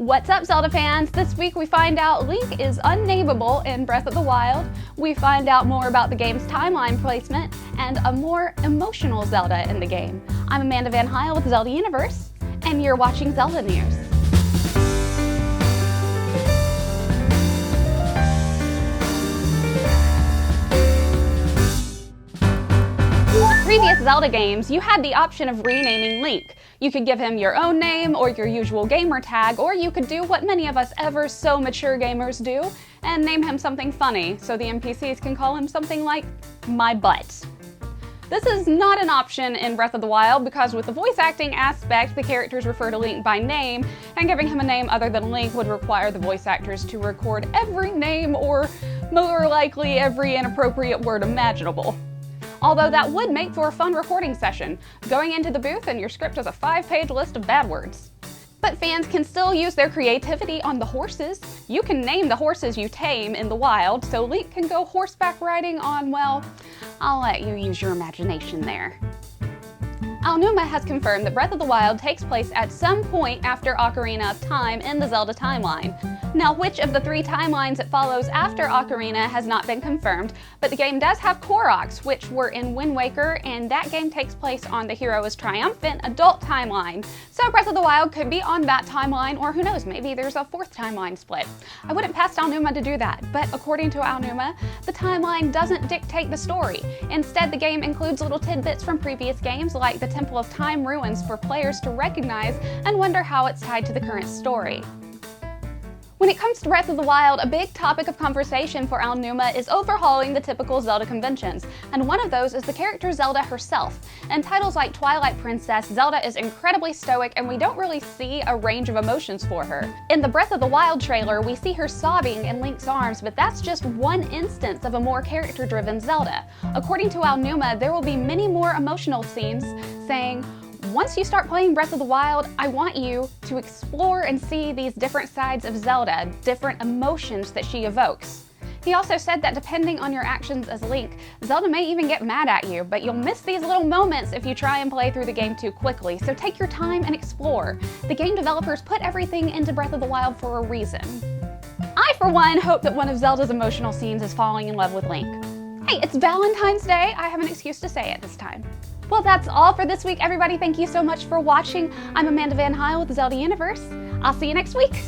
What's up, Zelda fans? This week we find out Link is unnameable in Breath of the Wild, we find out more about the game's timeline placement, and a more emotional Zelda in the game. I'm Amanda Van Heil with Zelda Universe, and you're watching Zelda News. Previous Zelda games, you had the option of renaming Link. You could give him your own name or your usual gamer tag, or you could do what many of us ever so mature gamers do and name him something funny so the NPCs can call him something like my butt. This is not an option in Breath of the Wild because with the voice acting aspect, the characters refer to Link by name, and giving him a name other than Link would require the voice actors to record every name or, more likely, every inappropriate word imaginable. Although that would make for a fun recording session, going into the booth and your script has a 5-page list of bad words. But fans can still use their creativity on the horses. You can name the horses you tame in the wild, so Link can go horseback riding on, well, I'll let you use your imagination there. Aonuma has confirmed that Breath of the Wild takes place at some point after Ocarina of Time in the Zelda timeline. Now, which of the 3 timelines it follows after Ocarina has not been confirmed, but the game does have Koroks, which were in Wind Waker, and that game takes place on the hero is triumphant adult timeline. So Breath of the Wild could be on that timeline, or who knows, maybe there's a 4th timeline split. I wouldn't past Aonuma to do that, but according to Aonuma, the timeline doesn't dictate the story. Instead, the game includes little tidbits from previous games like the Temple of Time ruins for players to recognize and wonder how it's tied to the current story. When it comes to Breath of the Wild, a big topic of conversation for Aonuma is overhauling the typical Zelda conventions, and one of those is the character Zelda herself. In titles like Twilight Princess, Zelda is incredibly stoic and we don't really see a range of emotions for her. In the Breath of the Wild trailer, we see her sobbing in Link's arms, but that's just one instance of a more character-driven Zelda. According to Aonuma, there will be many more emotional scenes, saying, "Once you start playing Breath of the Wild, I want you to explore and see these different sides of Zelda, different emotions that she evokes." He also said that depending on your actions as Link, Zelda may even get mad at you, but you'll miss these little moments if you try and play through the game too quickly, so take your time and explore. The game developers put everything into Breath of the Wild for a reason. I, for one, hope that one of Zelda's emotional scenes is falling in love with Link. Hey, it's Valentine's Day, I have an excuse to say it this time. Well, that's all for this week, everybody. Thank you so much for watching. I'm Amanda Van Heil with Zelda Universe. I'll see you next week.